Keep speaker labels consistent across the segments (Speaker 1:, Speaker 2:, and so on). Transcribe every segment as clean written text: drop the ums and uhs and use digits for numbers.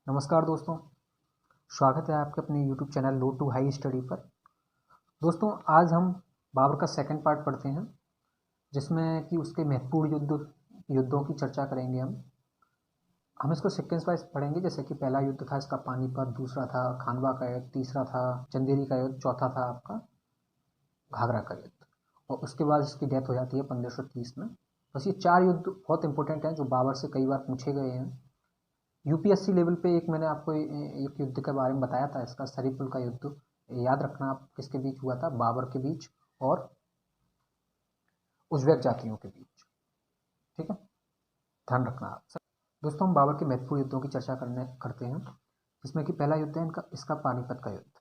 Speaker 1: नमस्कार दोस्तों, स्वागत है आपके अपने YouTube channel low to high study पर। दोस्तों, आज हम बाबर का सेकंड पार्ट पढ़ते हैं, जिसमें कि उसके महत्वपूर्ण युद्धों की चर्चा करेंगे। हम इसको सीक्वेंस वाइज पढ़ेंगे। जैसे कि पहला युद्ध था इसका पानीपत, दूसरा था खानवा का युद्ध, तीसरा था चंदेरी का युद्ध, चौथा था आपका घाघरा का युद्ध, और उसके बाद इसकी डेथ हो जाती है 1530 में। बस ये 4 युद्ध बहुत इंपॉर्टेंट हैं जो बाबर से कई बार पूछे गए हैं। यूपीएससी लेवल पे एक मैंने आपको एक युद्ध के बारे में बताया था, इसका सरीपुल का युद्ध। याद रखना आप, किसके बीच हुआ था? बाबर के बीच और उज़्बेक जातियों के बीच। ठीक है, ध्यान रखना आप। दोस्तों, हम बाबर के महत्वपूर्ण युद्धों की चर्चा करते हैं, जिसमें कि पहला युद्ध है इसका पानीपत का युद्ध।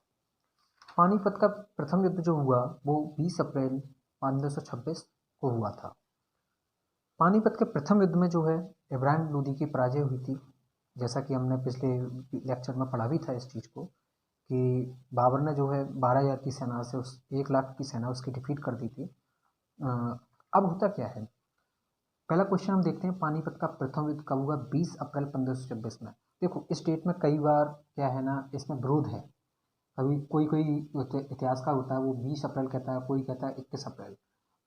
Speaker 1: पानीपत का प्रथम युद्ध जो हुआ वो 20 अप्रैल 1526 को हुआ था। पानीपत के प्रथम युद्ध में जो है इब्राहिम लोदी की पराजय हुई थी। जैसा कि हमने पिछले लेक्चर में पढ़ा भी था इस चीज़ को, कि बाबर ने जो है 12,000 की सेना से 1 लाख की सेना उसकी डिफीट कर दी थी। अब होता क्या है, पहला क्वेश्चन हम देखते हैं, पानीपत का प्रथम युद्ध कब हुआ? 20 अप्रैल 1526 में। देखो, इस डेट में कई बार क्या है ना, इसमें विरोध है। कभी कोई कोई इतिहासकार होता है वो 20 अप्रैल कहता है, कोई कहता है 21 अप्रैल।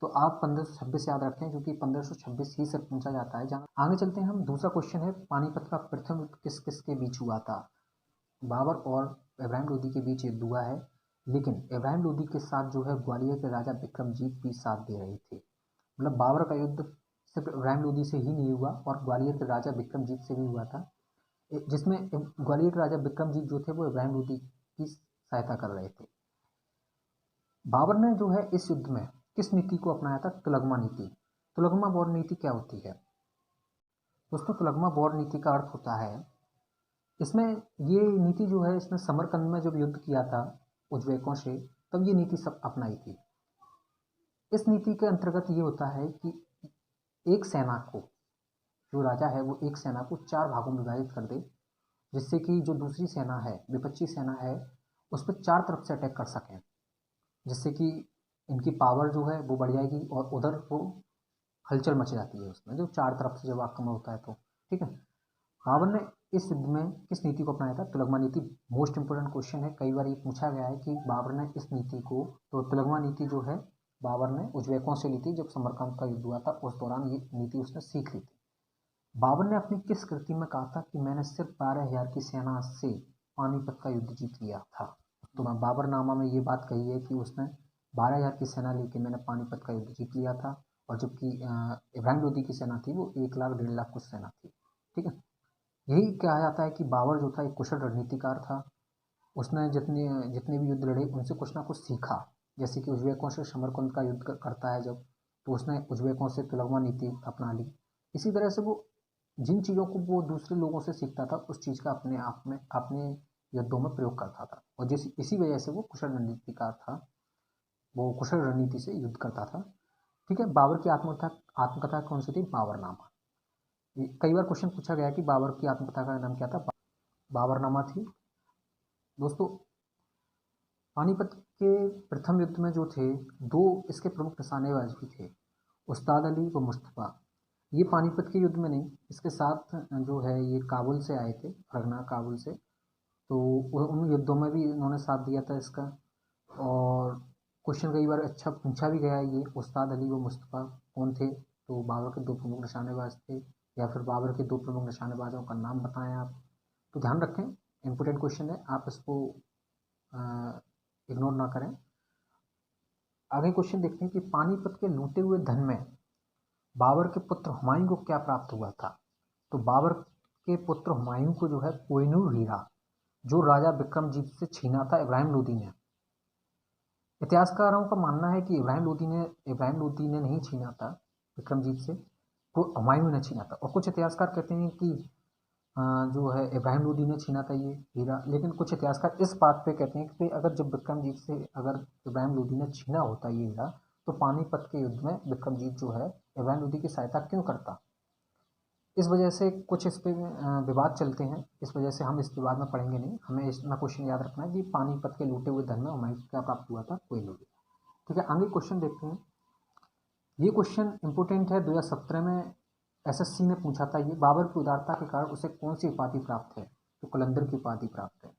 Speaker 1: तो आप 1526 याद रखें, क्योंकि 1526 ही से पूछा जाता है। जहाँ आगे चलते हैं हम, दूसरा क्वेश्चन है, पानीपत का प्रथम युद्ध किस किस के बीच हुआ था? बाबर और इब्राहिम लोदी के बीच युद्ध हुआ है, लेकिन इब्राहिम लोदी के साथ जो है ग्वालियर के राजा बिक्रमजीत भी साथ दे रहे थे। मतलब बाबर का युद्ध सिर्फ इब्राहिम लोदी से ही नहीं हुआ, और ग्वालियर के राजा बिक्रमजीत से भी हुआ था, जिसमें ग्वालियर के राजा बिक्रमजीत जो थे वो इब्राहिम लोदी की सहायता कर रहे थे। बाबर ने जो है इस युद्ध में किस नीति को अपनाया था? तुलगमा नीति। तुलगमा बौर नीति क्या होती है दोस्तों? तुलगमा बौर नीति का अर्थ होता है, इसमें ये नीति जो है, इसने समरकंद में जब युद्ध किया था उज्बेकों से, तब ये नीति सब अपनाई थी। इस नीति के अंतर्गत ये होता है कि एक सेना को, जो राजा है वो एक सेना को 4 भागों में विभाजित कर दे, जिससे कि जो दूसरी सेना है, विपक्षी सेना है, उस पर 4 तरफ से अटैक कर सकें, जिससे कि इनकी पावर जो है वो बढ़ जाएगी, और उधर वो हलचल मच जाती है उसमें, जो 4 तरफ से जब आक्रमण होता है तो। ठीक है, बाबर ने इस युद्ध में किस नीति को अपनाया था? तुलगमा नीति। मोस्ट इंपोर्टेंट क्वेश्चन है, कई बार ये पूछा गया है कि बाबर ने इस नीति को, तो तुलगमा नीति जो है बाबर ने उज्बेकों से ली थी। जब समरकंद का युद्ध हुआ था उस दौरान ये नीति उसने सीख ली थी। बाबर ने अपनी किस कृति में कहा था कि मैंने सिर्फ 12,000 की सेना से पानीपत का युद्ध जीत लिया था? तो बाबरनामा में ये बात कही है कि उसने 12,000 की सेना लेके मैंने पानीपत का युद्ध जीत लिया था, और जबकि इब्राहिम लोदी की सेना थी वो 1 लाख 1.5 लाख कुछ सेना थी। ठीक है, यही कहा जाता है कि बाबर जो था एक कुशल रणनीतिकार था। उसने जितने जितने भी युद्ध लड़े उनसे कुछ ना कुछ सीखा। जैसे कि उज्बेकों से समरकंद का युद्ध करता है जब, तो उसने उज्बेकों से तुलगमा नीति अपना ली। इसी तरह से वो जिन चीज़ों को वो दूसरे लोगों से सीखता था, उस चीज़ का अपने आप में अपने युद्धों में प्रयोग करता था, और इसी वजह से वो कुशल रणनीतिकार था। वो कुशल रणनीति से युद्ध करता था। ठीक है, बाबर की आत्मकथा कौन सी थी? बाबरनामा। कई बार क्वेश्चन पूछा गया कि बाबर की आत्मकथा का नाम क्या था? बाबरनामा थी। दोस्तों, पानीपत के प्रथम युद्ध में जो थे, 2 इसके प्रमुख निशानेबाज भी थे, उस्ताद अली व मुस्तफ़ा। ये पानीपत के युद्ध में नहीं, इसके साथ जो है ये काबुल से आए थे, फरगना काबुल से, तो उन युद्धों में भी इन्होंने साथ दिया था इसका। और क्वेश्चन कई बार अच्छा पूछा भी गया, ये उस्ताद अली व मुस्तफ़ा कौन थे? तो बाबर के 2 प्रमुख निशानेबाज थे, या फिर बाबर के 2 प्रमुख निशानेबाजों का नाम बताएं आप। तो ध्यान रखें, इंपॉर्टेंट क्वेश्चन है, आप इसको इग्नोर ना करें। आगे क्वेश्चन देखते हैं कि पानीपत के लूटे हुए धन में बाबर के पुत्र हुमायूं को क्या प्राप्त हुआ था? तो बाबर के पुत्र हुमायूं को जो है कोहिनूर हीरा, जो राजा बिक्रमजीत से छीना था इब्राहिम लोदी ने। इतिहासकारों का मानना है कि इब्राहिम लोदी ने नहीं छीना था बिक्रमजीत से, तो हुमायूं ने छीना था। और कुछ इतिहासकार कहते हैं कि जो है इब्राहिम लोदी ने छीना था ये हीरा, लेकिन कुछ इतिहासकार इस बात पे कहते हैं कि अगर जब बिक्रमजीत से अगर इब्राहिम लोदी ने छीना होता ये हीरा, तो पानीपत के युद्ध में बिक्रमजीत जो है इब्राहिम लोदी की सहायता क्यों करता? इस वजह से कुछ इस पे विवाद चलते हैं, इस वजह से हम इस विवाद में पढ़ेंगे नहीं। हमें इतना क्वेश्चन याद रखना है कि पानीपत के लूटे हुए धन में हुमायूं को क्या प्राप्त हुआ था? कोई नहीं। ठीक है, आगे क्वेश्चन देखते हैं। ये क्वेश्चन इंपोर्टेंट है, 2017 में एसएससी ने पूछा था ये। बाबर की उदारता के कारण उसे कौन सी उपाधि प्राप्त है? तो कलंदर की उपाधि प्राप्त है।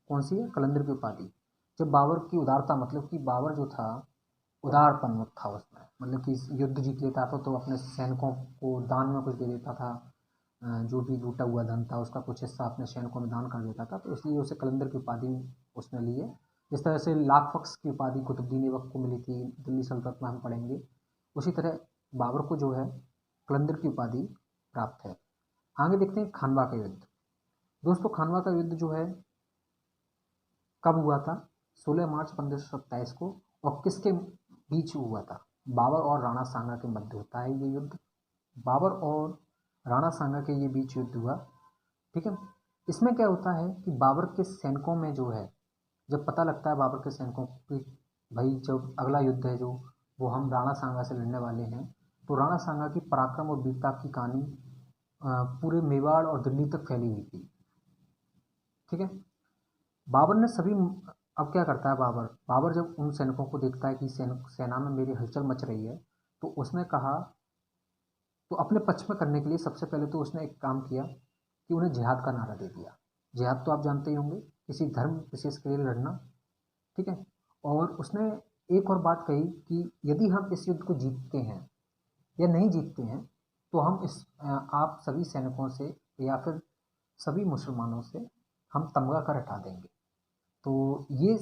Speaker 1: कौन सी है? कलंदर की उपाधि। जब बाबर की उदारता, मतलब कि बाबर जो था उदारपन था उसमें, मतलब कि युद्ध जीत लेता था तो अपने सैनिकों को दान में कुछ दे देता था, जो भी लूटा हुआ धन था उसका कुछ हिस्सा अपने सैनिकों में दान कर देता था, तो इसलिए उसे कलंदर की उपाधि उसने ली है। जिस तरह से लाखबख्श की उपाधि कुतुबुद्दीन ऐबक को मिली थी दिल्ली सल्तनत में, हम पढ़ेंगे, उसी तरह बाबर को जो है कलंदर की उपाधि प्राप्त है। आगे देखते हैं खानवा का युद्ध। दोस्तों खानवा का युद्ध जो है कब हुआ था? 16 मार्च 1527 को। और किसके बीच हुआ था? बाबर और राणा सांगा के मध्य होता है ये युद्ध। बाबर और राणा सांगा के ये बीच युद्ध हुआ, ठीक है। इसमें क्या होता है कि बाबर के सैनिकों में जो है, जब पता लगता है बाबर के सैनिकों को कि भाई जब अगला युद्ध है जो वो हम राणा सांगा से लड़ने वाले हैं, तो राणा सांगा की पराक्रम और वीरता की कहानी पूरे मेवाड़ और दिल्ली तक फैली हुई थी, ठीक है। बाबर ने सभी, अब क्या करता है बाबर, बाबर जब उन सैनिकों को देखता है कि सेना में मेरी हलचल मच रही है, तो उसने कहा, तो अपने पक्ष में करने के लिए सबसे पहले तो उसने एक काम किया कि उन्हें जिहाद का नारा दे दिया। जिहाद तो आप जानते ही होंगे, किसी धर्म विशेष के लिए लड़ना, ठीक है। और उसने एक और बात कही कि यदि हम इस युद्ध को जीतते हैं या नहीं जीतते हैं, तो हम आप सभी सैनिकों से या फिर सभी मुसलमानों से हम तमगा कर हटा देंगे। तो ये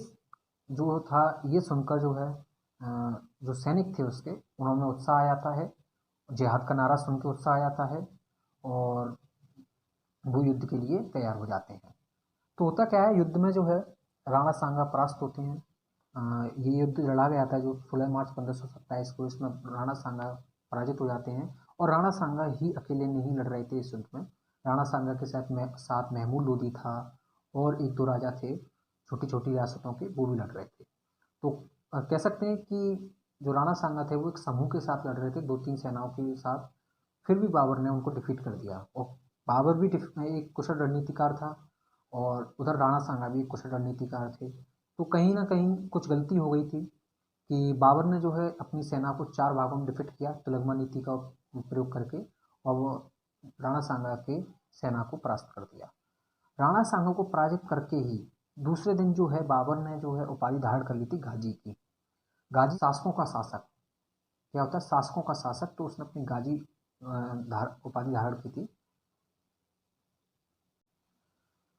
Speaker 1: जो था, ये सुनकर जो है जो सैनिक थे उसके, उन्होंने उत्साह आ जाता है, जिहाद का नारा सुन के उत्साह आ जाता है, और वो युद्ध के लिए तैयार हो जाते हैं। तो होता क्या है, युद्ध में जो है राणा सांगा परास्त होते हैं। ये युद्ध लड़ा गया था जो 16 मार्च 1527 को, इसमें राणा सांगा पराजित हो जाते हैं। और राणा सांगा ही अकेले नहीं लड़ रहे थे इस युद्ध में, राणा सांगा के साथ महमूद लोदी था, और एक दो राजा थे छोटी छोटी रियासतों के, वो भी लड़ रहे थे। तो कह सकते हैं कि जो राणा सांगा थे वो एक समूह के साथ लड़ रहे थे, दो तीन सेनाओं के साथ। फिर भी बाबर ने उनको डिफीट कर दिया, और बाबर भी एक कुशल रणनीतिकार था, और उधर राणा सांगा भी एक कुशल रणनीतिकार थे। तो कहीं ना कहीं कुछ गलती हो गई थी कि बाबर ने जो है अपनी सेना को 4 भागों में डिफीट किया तुलगमा नीति का प्रयोग करके, और वो राणा सांगा के सेना को परास्त कर दिया। राणा सांगा को पराजित करके ही दूसरे दिन जो है बाबर ने जो है उपाधि धारण कर ली थी गाजी की। गाजी शासकों का शासक, क्या होता है शासकों का शासक, तो उसने अपनी गाजी उपाधि धारण की थी।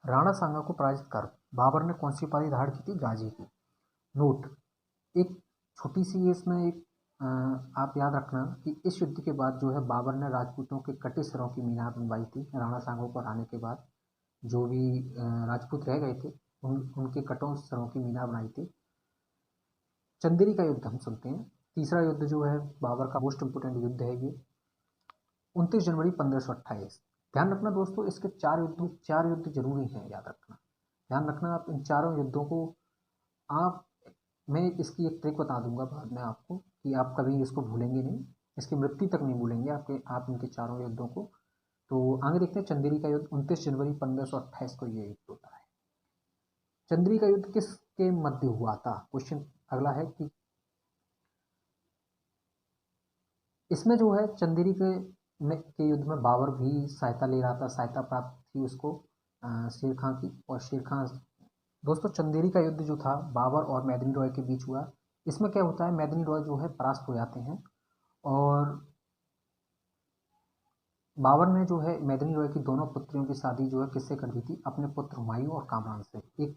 Speaker 1: राणा सांगा को पराजित कर बाबर ने कौन सी उपाधि धारण की थी? गाजी की। नोट, एक छोटी सी इसमें एक आप याद रखना कि इस युद्ध के बाद जो है बाबर ने राजपूतों के कटे सिरों की मीनार बनवाई थी। राणा सांगा को हराने के बाद जो भी राजपूत रह गए थे, उनके कटों सिरों की मीनार बनाई थी। चंदेरी का युद्ध हम सुनते हैं। तीसरा युद्ध जो है बाबर का मोस्ट इंपोर्टेंट युद्ध है ये, 29 जनवरी 1528। ध्यान रखना दोस्तों, इसके 4 युद्ध जरूरी हैं, याद रखना, ध्यान रखना आप इन चारों युद्धों को। आप, मैं इसकी एक ट्रिक बता दूंगा बाद में आपको कि आप कभी इसको भूलेंगे नहीं, इसकी मृत्यु तक नहीं भूलेंगे आप इनके चारों युद्धों को। तो आगे देखते हैं चंदेरी का युद्ध, 29 जनवरी 1528 को ये युद्ध होता है। चंदेरी का युद्ध किसके मध्य हुआ था? क्वेश्चन अगला है कि इसमें जो है चंदेरी के युद्ध में बाबर भी सहायता ले रहा था, सहायता प्राप्त थी उसको शेर खां की। और शेर खां, दोस्तों चंदेरी का युद्ध जो था बाबर और मैदिनी रॉय के बीच हुआ। इसमें क्या होता है, मैदिनी रॉय जो है परास्त हो जाते हैं, और बाबर ने जो है मैदिनी रॉय की दोनों पुत्रियों की शादी जो है किससे कर दी थी? अपने पुत्र हुमायूं और कामरान से। एक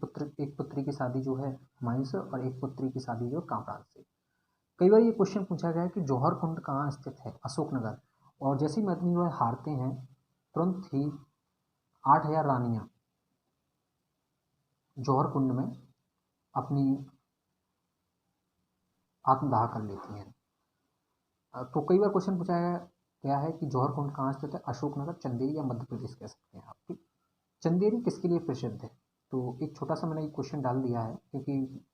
Speaker 1: पुत्री की शादी जो है हुमायूं से, और एक पुत्री की शादी जो है कामरान से। कई बार ये क्वेश्चन पूछा गया है कि जौहर कुंड कहाँ स्थित है? अशोकनगर। और जैसे ही मैदिनी रॉय हारते हैं, तुरंत ही 8,000 रानियां जौहर कुंड में अपनी आत्मदाह कर लेती हैं। तो कई बार क्वेश्चन पूछा गया है कि जौहर कुंड कहाँ स्थित है? अशोकनगर, चंदेरी या मध्य प्रदेश कह सकते हैं आप, ठीक। चंदेरी किसके लिए प्रसिद्ध है? तो एक छोटा सा मैंने एक क्वेश्चन डाल दिया है, क्योंकि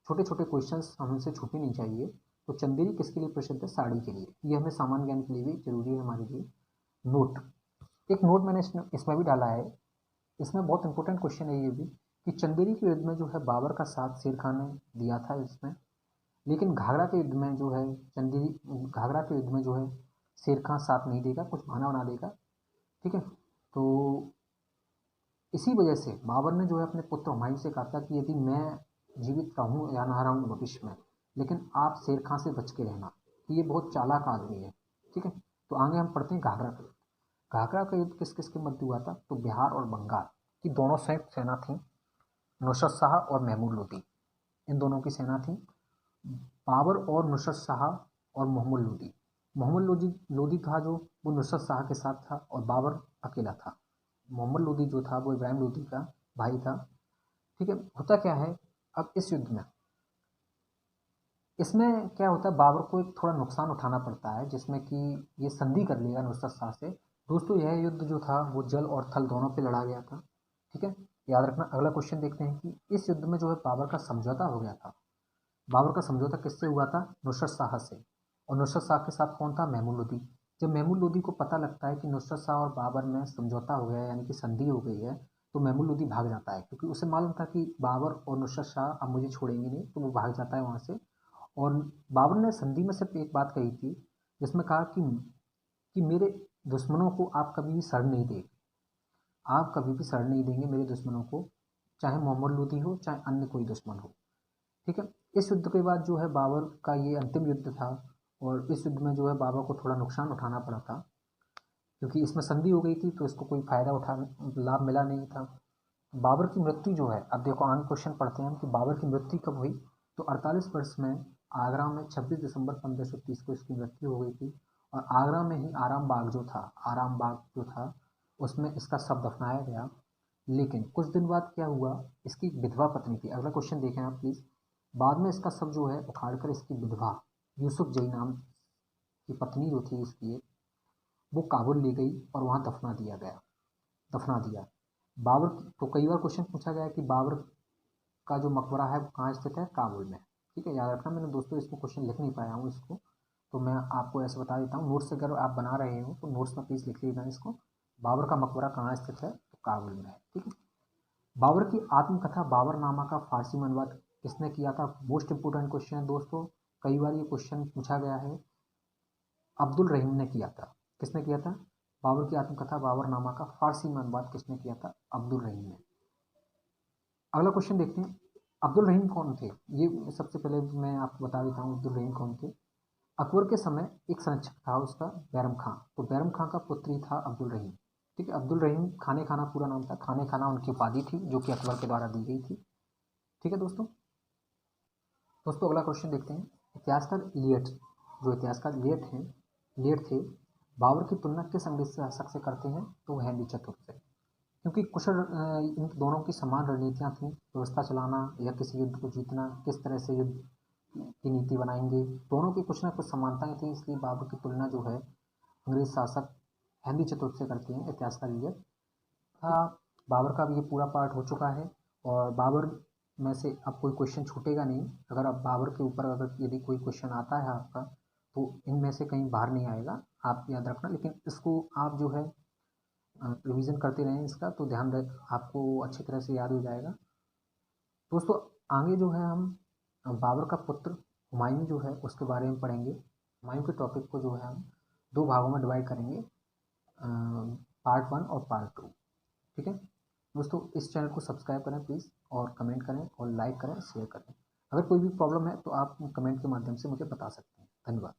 Speaker 1: छोटे छोटे क्वेश्चंस हमसे छूटे नहीं चाहिए। तो चंदेरी किसके लिए प्रसिद्ध है? साड़ी के लिए। ये हमें सामान्य ज्ञान के लिए भी जरूरी है हमारे लिए। नोट, एक नोट मैंने इसमें भी डाला है, इसमें बहुत इंपॉर्टेंट क्वेश्चन है ये भी, कि चंदेरी के युद्ध में जो है बाबर का साथ शेर खान ने दिया था इसमें, लेकिन घाघरा के युद्ध में जो है घाघरा के युद्ध में जो है शेर खान साथ नहीं देगा, कुछ बहाना बना देगा, ठीक है। तो इसी वजह से बाबर ने जो है अपने पुत्र हुमायूं से कहा था कि यदि मैं जीवित रहूं या ना रहूं भविष्य में, लेकिन आप शेर खां से बच के रहना, कि ये बहुत चालाक आदमी है। ठीक है, तो आगे हम पढ़ते हैं घाघरा का युद्ध। घाघरा का युद्ध किस किस के मध्य हुआ था? तो बिहार और बंगाल की दोनों संयुक्त सेना थी, नुसरत शाह और महमूद लोदी, इन दोनों की सेना थी। बाबर और नुसरत शाह और मोहम्मद लोदी, मोहम्मद लोदी लोदी था जो वो नुसरत शाह के साथ था और बाबर अकेला था। मोहम्मद लोदी जो था वो इब्राहिम लोदी का भाई था। ठीक है, होता क्या है अब इस युद्ध में, इसमें क्या होता है, बाबर को एक थोड़ा नुकसान उठाना पड़ता है, जिसमें कि ये संधि कर लिया नुसरत शाह से। दोस्तों यह युद्ध जो था वो जल और थल दोनों पे लड़ा गया था। ठीक है, याद रखना। अगला क्वेश्चन देखते हैं कि इस युद्ध में जो है बाबर का समझौता हो गया था। बाबर का समझौता किससे हुआ था? नुसरत शाह से। और नुसरत शाह के साथ कौन था? महमूद लोदी। जब महमूद लोदी को पता लगता है कि नुसरत शाह और बाबर में समझौता हो गया है, यानी कि संधि हो गई है, तो महमूद लोदी भाग जाता है, क्योंकि उसे मालूम था कि बाबर और नुसरत शाह अब मुझे छोड़ेंगे नहीं, तो वो भाग जाता है वहाँ से। और बाबर ने संधि में सिर्फ एक बात कही थी, जिसमें कहा कि मेरे दुश्मनों को आप कभी भी सर नहीं देंगे, आप कभी भी सर नहीं देंगे मेरे दुश्मनों को, चाहे मोहम्मद लोदी हो चाहे अन्य कोई दुश्मन हो। ठीक है, इस युद्ध के बाद जो है बाबर का ये अंतिम युद्ध था, और इस युद्ध में जो है बाबर को थोड़ा नुकसान उठाना पड़ा था, क्योंकि इसमें संधि हो गई थी, तो इसको कोई फायदा लाभ मिला नहीं था। बाबर की मृत्यु जो है, अब देखो आगे क्वेश्चन पढ़ते हैं हम कि बाबर की मृत्यु कब हुई। तो 48 वर्ष में आगरा में 26 दिसंबर 1530 को इसकी मृत्यु हो गई थी। और आगरा में ही आराम बाग जो था, आराम बाग जो था, उसमें इसका शव दफनाया गया। लेकिन कुछ दिन बाद क्या हुआ, इसकी विधवा पत्नी थी, अगला क्वेश्चन देखें आप प्लीज़। बाद में इसका शव जो है उखाड़कर इसकी विधवा यूसुफ जई नाम की पत्नी जो थी इसकी, वो काबुल ले गई और वहाँ दफना दिया। बाबर तो कई बार क्वेश्चन पूछा गया कि बाबर का जो मकबरा है वो कहाँ स्थित है? काबुल में। ठीक है, याद रखना। मैंने दोस्तों इसको क्वेश्चन लिख नहीं पाया हूँ इसको, तो मैं आपको ऐसे बता देता हूँ। नोट्स अगर आप बना रहे हो तो नोट्स में प्लीज़ लिख लेना इसको, बाबर का मकबरा कहाँ स्थित है? तो काबुल में है। ठीक है, बाबर की आत्मकथा बाबरनामा का फारसी में अनुवाद किसने किया था? मोस्ट इंपोर्टेंट क्वेश्चन है दोस्तों, कई बार ये क्वेश्चन पूछा गया है। अब्दुल रहीम ने किया था। किसने किया था? बाबर की आत्मकथा बाबरनामा का फारसी में अनुवाद किसने किया था? अब्दुल रहीम ने। अगला क्वेश्चन देखते हैं, अब्दुल रहीम कौन थे? ये सबसे पहले मैं आपको बता देता हूँ अब्दुल रहीम कौन थे। अकबर के समय एक संरक्षक था उसका बैरम खां, तो बैरम खां का पुत्र ही था अब्दुल रहीम। ठीक है, अब्दुल रहीम खाने खाना पूरा नाम था, खाने खाना उनकी उपाधि थी जो कि अकबर के द्वारा दी गई थी। ठीक है दोस्तों अगला क्वेश्चन देखते हैं। इतिहासकार लियट, जो इतिहासकार लियट थे, बाबर की तुलना किस अंग्रेज शासक से करते हैं? तो हेनरी चतुर्थ से, क्योंकि कुशल इन दोनों की समान रणनीतियाँ थीं, व्यवस्था चलाना या किसी युद्ध को जीतना, किस तरह से युद्ध की नीति बनाएंगे, दोनों की कुछ ना कुछ समानताएं थी। इसलिए बाबर की तुलना जो है अंग्रेज शासक हेनरी चतुर्थ से करते हैं इतिहासकार लियट। बाबर का भी ये पूरा पार्ट हो चुका है, और बाबर में से अब कोई क्वेश्चन छूटेगा नहीं। अगर आप बाबर के ऊपर अगर यदि कोई क्वेश्चन आता है आपका, तो इनमें से कहीं बाहर नहीं आएगा, आप याद रखना। लेकिन इसको आप जो है रिवीजन करते रहें इसका, तो ध्यान रख आपको अच्छी तरह से याद हो जाएगा। दोस्तों आगे जो है हम बाबर का पुत्र हुमायूं जो है उसके बारे में पढ़ेंगे। हुमायूं के टॉपिक को जो है हम दो भागों में डिवाइड करेंगे, पार्ट 1 और पार्ट 2। ठीक है दोस्तों, इस चैनल को सब्सक्राइब करें प्लीज़, और कमेंट करें और लाइक करें, शेयर करें। अगर कोई भी प्रॉब्लम है तो आप कमेंट के माध्यम से मुझे बता सकते हैं। धन्यवाद।